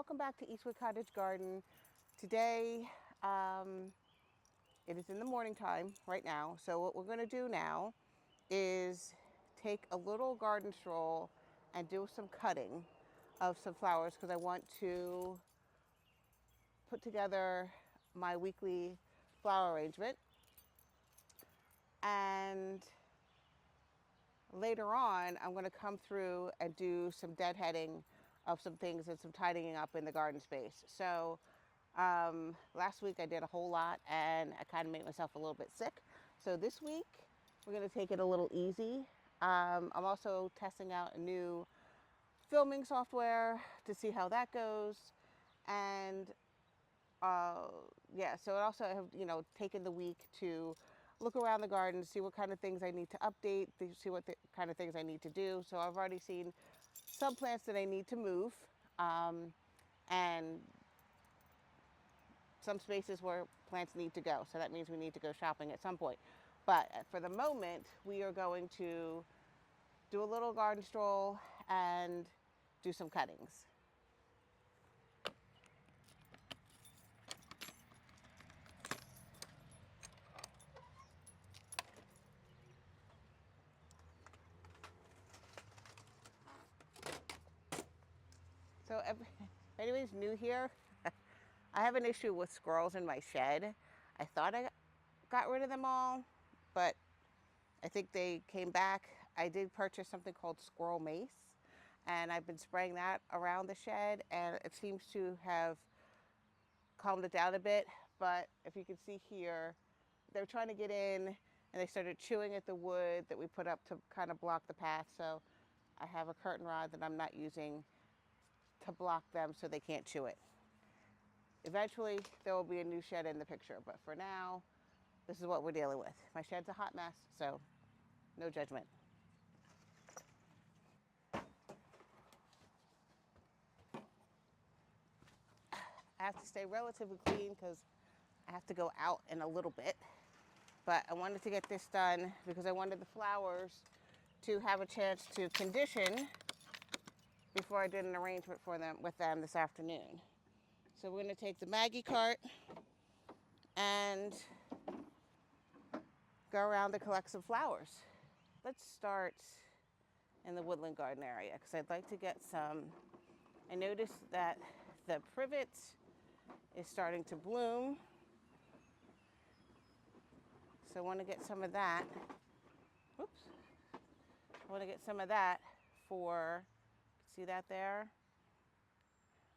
welcome back to Eastwick Cottage Garden. Today, it is in the morning time right now. So what we're going to do now is take a little garden stroll and do some cutting of some flowers because I want to put together my weekly flower arrangement. And later on, I'm going to come through and do some deadheading of some things and some tidying up in the garden space. So last week I did a whole lot and I kind of made myself a little bit sick. So this week we're going to take it a little easy. I'm also testing out a new filming software to see how that goes. And yeah, so I also have, taken the week to look around the garden, see what kind of things I need to update, see what kind of things I need to do. So I've already seen some plants that I need to move, and some spaces where plants need to go. So that means we need to go shopping at some point. But for the moment, we are going to do a little garden stroll and do some cuttings. So if anybody's new here, I have an issue with squirrels in my shed. I thought I got rid of them all, but I think they came back. I did purchase something called Squirrel Mace, and I've been spraying that around the shed, and it seems to have calmed it down a bit. But if you can see here, they're trying to get in, and they started chewing at the wood that we put up to kind of block the path. So I have a curtain rod that I'm not using to block them so they can't chew it. Eventually, there will be a new shed in the picture, but for now, this is what we're dealing with. My shed's a hot mess, so no judgment. I have to stay relatively clean because I have to go out in a little bit, but I wanted to get this done because I wanted the flowers to have a chance to condition before I did an arrangement for them with them this afternoon. So we're going to take the Maggie cart and go around to collect some flowers. Let's start in the woodland garden area because I'd like to get some. I noticed that the privet is starting to bloom, so I want to get some of that. Oops. I want to get some of that for, see that there?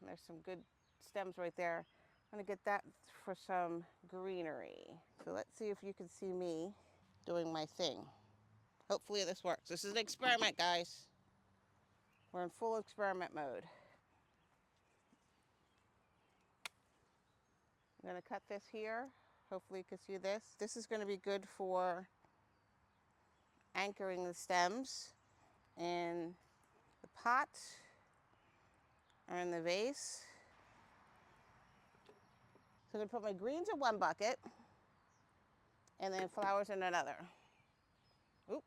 And there's some good stems right there. I'm going to get that for some greenery. So let's see if you can see me doing my thing. Hopefully this works. This is an experiment, guys. We're in full experiment mode. I'm going to cut this here. Hopefully you can see this. This is going to be good for anchoring the stems in the pot or in the vase. So I'm going to put my greens in one bucket and then flowers in another. Oop.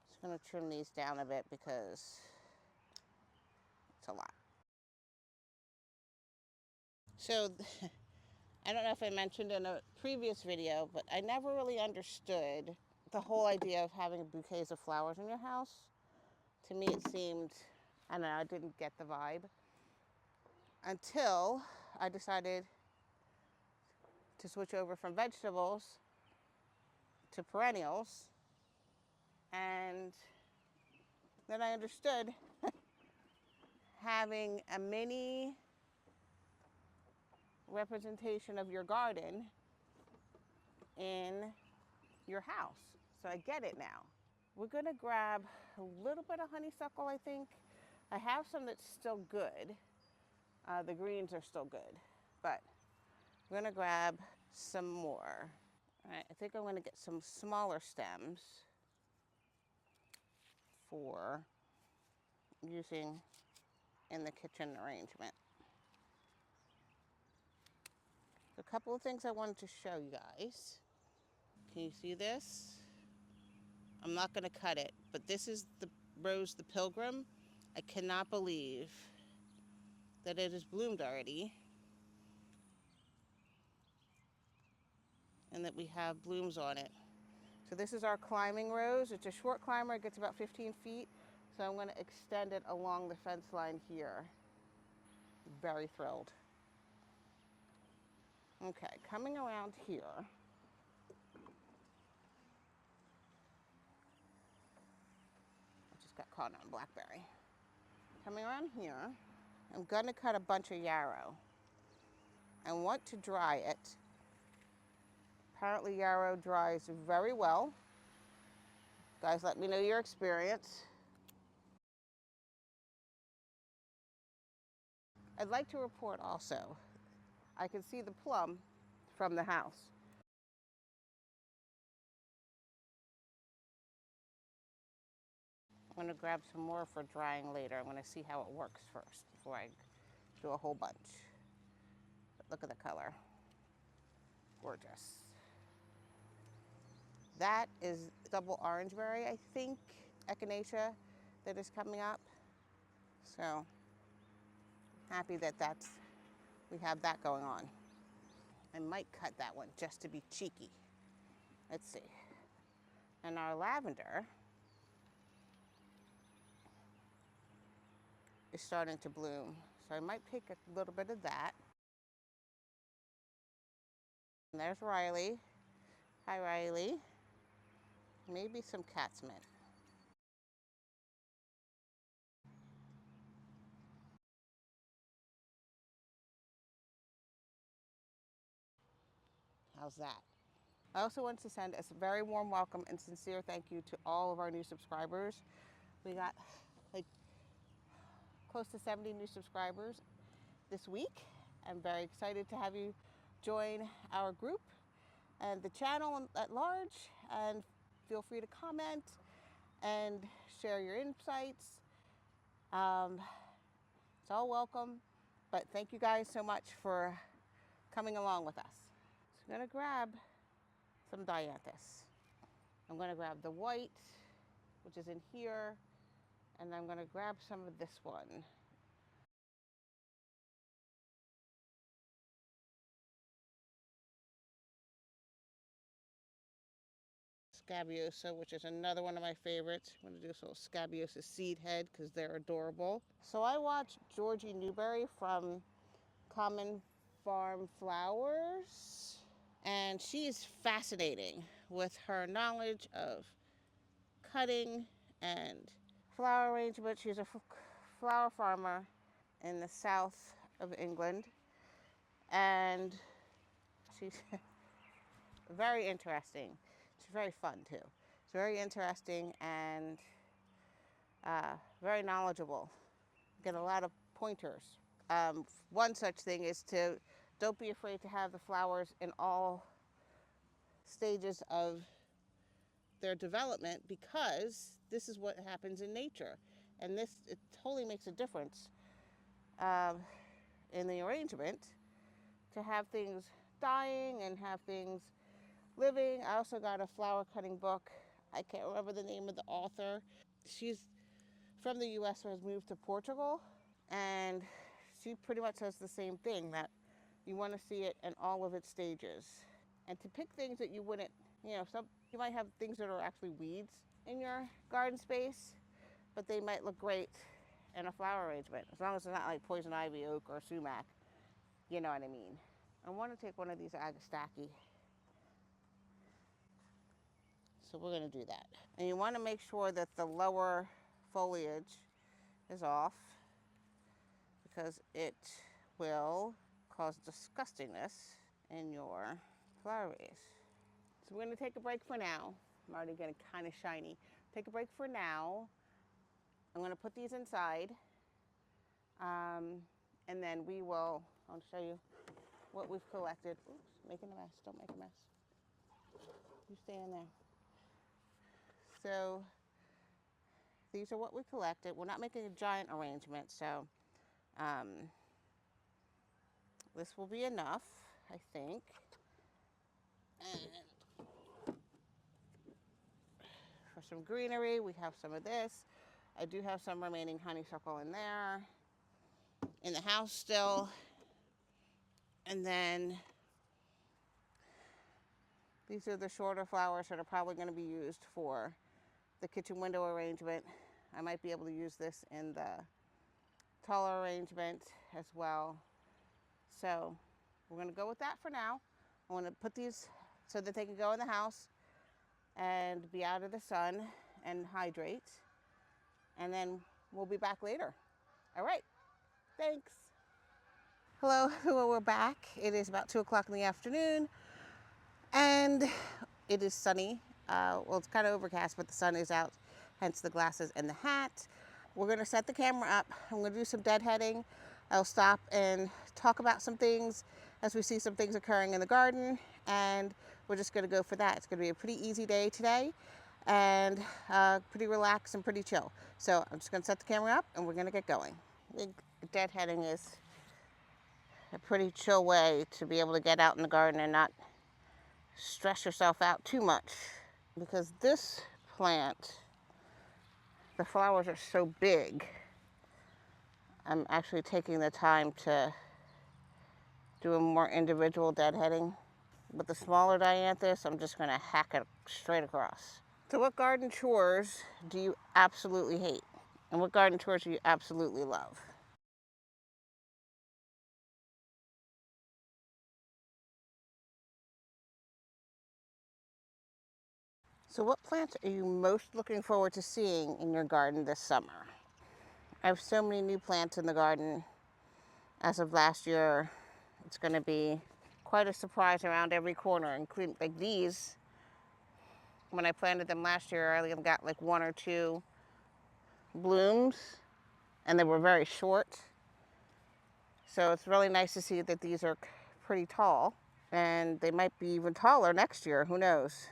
Just going to trim these down a bit because it's a lot. So I don't know if I mentioned in a previous video, but I never really understood the whole idea of having bouquets of flowers in your house. To me, it seemed, I don't know, I didn't get the vibe until I decided to switch over from vegetables to perennials. And then I understood having a mini representation of your garden in your house. So I get it now. We're going to grab a little bit of honeysuckle, I think. I have some that's still good. The greens are still good, but we're going to grab some more. All right, I think I'm going to get some smaller stems for using in the kitchen arrangement. A couple of things I wanted to show you guys. Can you see this? I'm not going to cut it, but this is the rose, the pilgrim. I cannot believe that it has bloomed already and that we have blooms on it. So this is our climbing rose. It's a short climber. It gets about 15 feet. So I'm going to extend it along the fence line here. Very thrilled. Okay, coming around here. I just got caught on blackberry. Coming around here, I'm going to cut a bunch of yarrow. I want to dry it. Apparently yarrow dries very well. Guys, let me know your experience. I'd like to report also, I can see the plum from the house. I'm going to grab some more for drying later. I'm going to see how it works first before I do a whole bunch. But look at the color. Gorgeous. That is double orangeberry, I think, echinacea that is coming up. So happy that we have that going on. I might cut that one just to be cheeky. Let's see. And our lavender is starting to bloom. So I might pick a little bit of that. And there's Riley. Hi, Riley. Maybe some cat's mint. How's that? I also want to send a very warm welcome and sincere thank you to all of our new subscribers. We got like close to 70 new subscribers this week. I'm very excited to have you join our group and the channel at large, and feel free to comment and share your insights. It's all welcome, but thank you guys so much for coming along with us. So I'm gonna grab some dianthus. I'm gonna grab the white, which is in here, and I'm gonna grab some of this one. Scabiosa, which is another one of my favorites. I'm going to do this little Scabiosa seed head because they're adorable. So I watched Georgie Newberry from Common Farm Flowers, and she is fascinating with her knowledge of cutting and flower arrangement. She's a flower farmer in the south of England, and she's very interesting. She's very fun too. It's very interesting and very knowledgeable. Get a lot of pointers. One such thing is to don't be afraid to have the flowers in all stages of their development, because this is what happens in nature, and it totally makes a difference in the arrangement to have things dying and have things living. I also got a flower cutting book. I can't remember the name of the author. She's from the US but has moved to Portugal, and she pretty much says the same thing, that you want to see it in all of its stages. And to pick things that you wouldn't, you might have things that are actually weeds in your garden space, but they might look great in a flower arrangement, as long as it's not like poison ivy, oak, or sumac. You know what I mean. I want to take one of these Agastache. So we're going to do that. And you want to make sure that the lower foliage is off, because it will cause disgustingness in your flower vase. So we're going to take a break for now. I'm already getting kind of shiny. Take a break for now. I'm going to put these inside. And then I'll show you what we've collected. Oops, making a mess. Don't make a mess. You stay in there. So these are what we collected. We're not making a giant arrangement, so this will be enough. I think. And for some greenery, we have some of this. I do have some remaining honeysuckle in there, in the house still. And then these are the shorter flowers that are probably going to be used for the kitchen window arrangement. I might be able to use this in the taller arrangement as well. So we're going to go with that for now. I want to put these so that they can go in the house and be out of the sun and hydrate. And then we'll be back later. All right, thanks. Hello, well, we're back. It is about 2 o'clock in the afternoon and it is sunny. Well, it's kind of overcast, but the sun is out, hence the glasses and the hat. We're gonna set the camera up. I'm gonna do some deadheading. I'll stop and talk about some things as we see some things occurring in the garden, and we're just gonna go for that. It's gonna be a pretty easy day today and pretty relaxed and pretty chill. So I'm just gonna set the camera up and we're gonna get going. I think deadheading is a pretty chill way to be able to get out in the garden and not stress yourself out too much, because this plant, the flowers are so big. I'm actually taking the time to do a more individual deadheading. With the smaller dianthus, I'm just gonna hack it straight across. So what garden chores do you absolutely hate? And what garden chores do you absolutely love? So what plants are you most looking forward to seeing in your garden this summer? I have so many new plants in the garden. As of last year, it's going to be quite a surprise around every corner, including like these. When I planted them last year, I only got like 1 or 2 blooms, and they were very short. So it's really nice to see that these are pretty tall, and they might be even taller next year, who knows?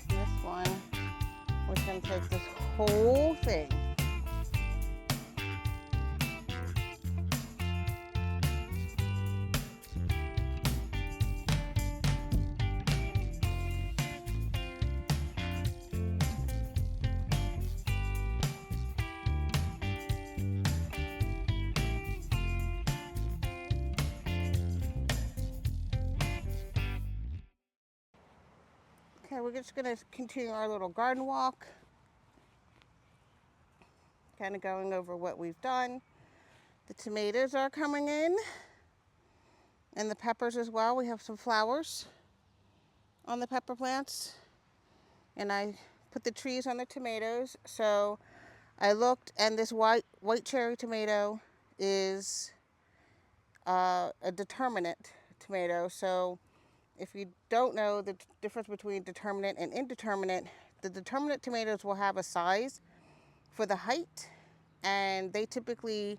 This one, we're going to take this whole thing. Okay, we're just going to continue our little garden walk, kind of going over what we've done. The tomatoes are coming in, and the peppers as well. We have some flowers on the pepper plants, and I put the trees on the tomatoes. So I looked, and this white cherry tomato is a determinate tomato. So if you don't know the difference between determinate and indeterminate, the determinate tomatoes will have a size for the height, and they typically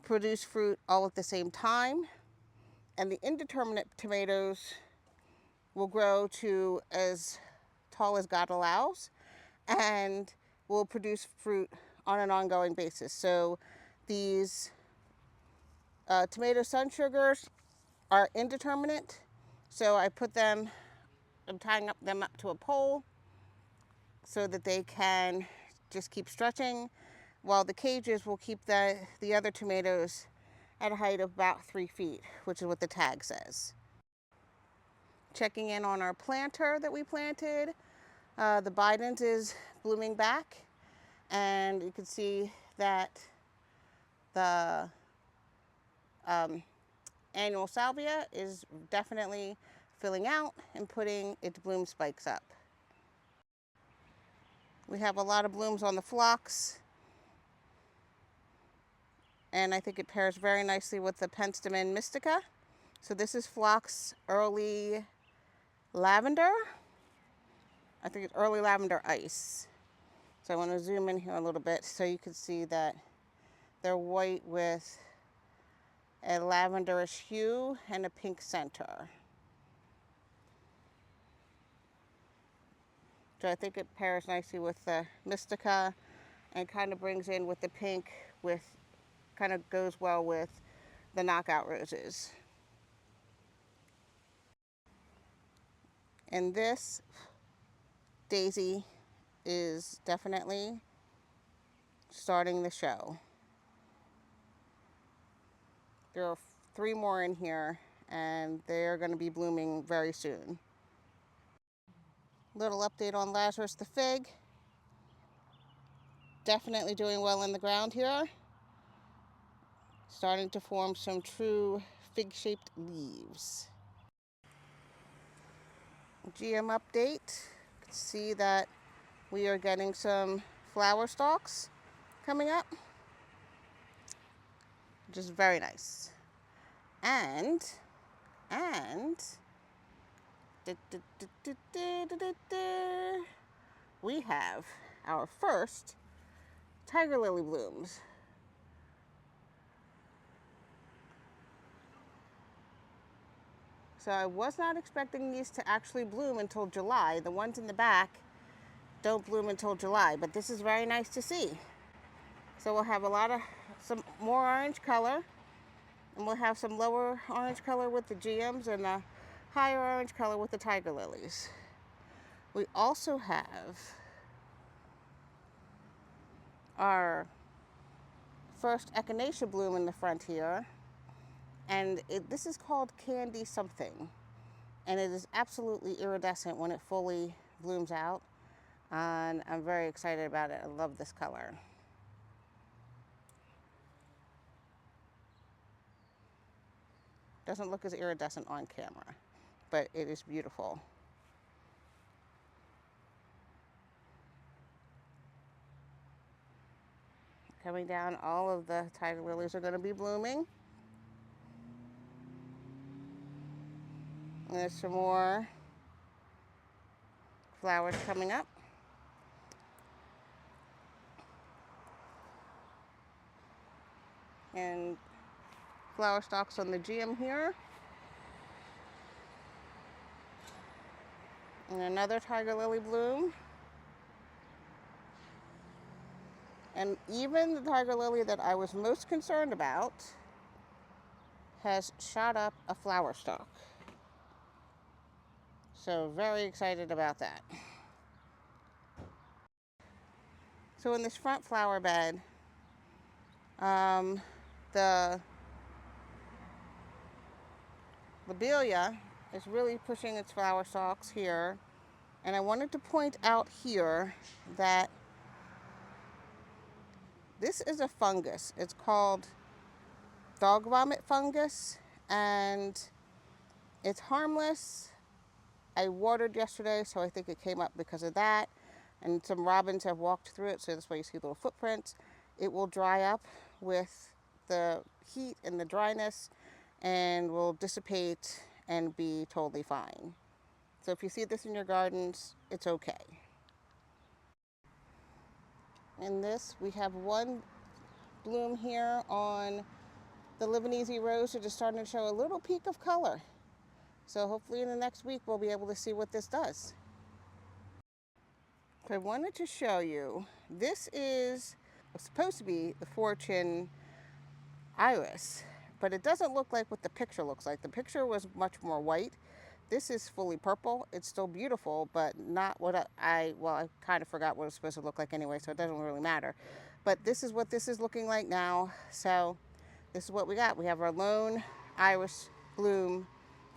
produce fruit all at the same time. And the indeterminate tomatoes will grow to as tall as God allows and will produce fruit on an ongoing basis. So these tomato sun sugars are indeterminate. So I'm tying them up to a pole so that they can just keep stretching, while the cages will keep the other tomatoes at a height of about 3 feet, which is what the tag says. Checking in on our planter that we planted. The Bidens is blooming back, and you can see that the annual salvia is definitely filling out and putting its bloom spikes up. We have a lot of blooms on the phlox, and I think it pairs very nicely with the Penstemon mystica. So this is phlox early lavender. I think it's early lavender ice. So I want to zoom in here a little bit so you can see that they're white with a lavenderish hue and a pink center. So I think it pairs nicely with the mystica and kind of brings in with the pink, kind of goes well with the knockout roses. And this daisy is definitely starting the show. There are 3 more in here, and they're going to be blooming very soon. Little update on Lazarus the fig. Definitely doing well in the ground here. Starting to form some true fig-shaped leaves. GM update. You can see that we are getting some flower stalks coming up, which is very nice. And we have our first tiger lily blooms. So I was not expecting these to actually bloom until July. The ones in the back don't bloom until July, but this is very nice to see. So we'll have some more orange color, and we'll have some lower orange color with the GMs and a higher orange color with the tiger lilies. We also have our first echinacea bloom in the front here, and this is called Candy Something, and it is absolutely iridescent when it fully blooms out, and I'm very excited about it. I love this color. Doesn't look as iridescent on camera, but it is beautiful. Coming down, all of the tiger lilies are going to be blooming. And there's some more flowers coming up. And flower stalks on the GM here. And another tiger lily bloom. And even the tiger lily that I was most concerned about has shot up a flower stalk. So very excited about that. So in this front flower bed, the lobelia is really pushing its flower stalks here. And I wanted to point out here that this is a fungus. It's called dog vomit fungus, and it's harmless. I watered yesterday, so I think it came up because of that. And some robins have walked through it, so that's why you see little footprints. It will dry up with the heat and the dryness and will dissipate and be totally fine. So if you see this in your gardens, it's okay. In this, we have one bloom here on The Live and Easy Rose are just starting to show a little peak of color. So hopefully in the next week we'll be able to see what this does. So I wanted to show you, this is supposed to be the Fortune iris, but it doesn't look like what the picture looks like. The picture was much more white. This is fully purple. It's still beautiful, but not what I kind of forgot what it was supposed to look like anyway, so it doesn't really matter. But this is what this is looking like now. So this is what we got. We have our lone iris bloom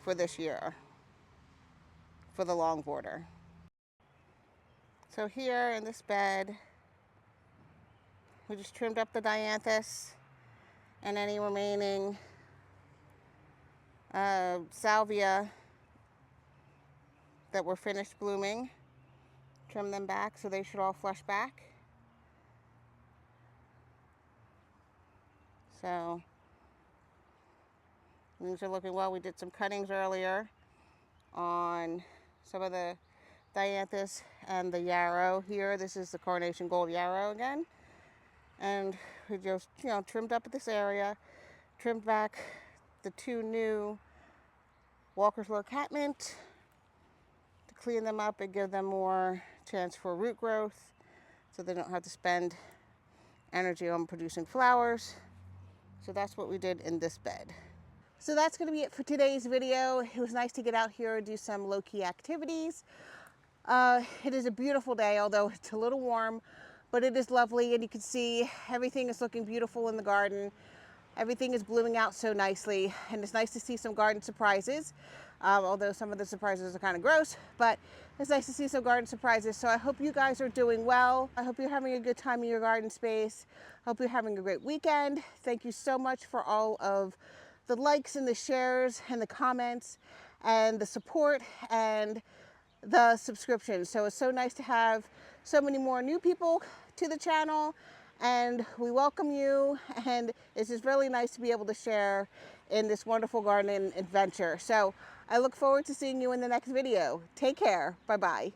for this year for the long border. So here in this bed, we just trimmed up the dianthus and any remaining salvia that were finished blooming. Trim them back so they should all flush back. So these are looking well. We did some cuttings earlier on some of the dianthus and the yarrow here. This is the Coronation Gold yarrow again. And we just, trimmed up this area, trimmed back the two new Walker's Law catmint to clean them up and give them more chance for root growth so they don't have to spend energy on producing flowers. So that's what we did in this bed. So that's going to be it for today's video. It was nice to get out here and do some low-key activities. It is a beautiful day, although it's a little warm, but it is lovely, and you can see everything is looking beautiful in the garden. Everything is blooming out so nicely, and it's nice to see some garden surprises, although some of the surprises are kind of gross, but it's nice to see some garden surprises. So I hope you guys are doing well. I hope you're having a good time in your garden space. I hope you're having a great weekend. Thank you so much for all of the likes and the shares and the comments and the support and the subscriptions. So it's so nice to have so many more new people to the channel, and we welcome you, and it's just really nice to be able to share in this wonderful gardening adventure. So I look forward to seeing you in the next video. Take care. Bye-bye.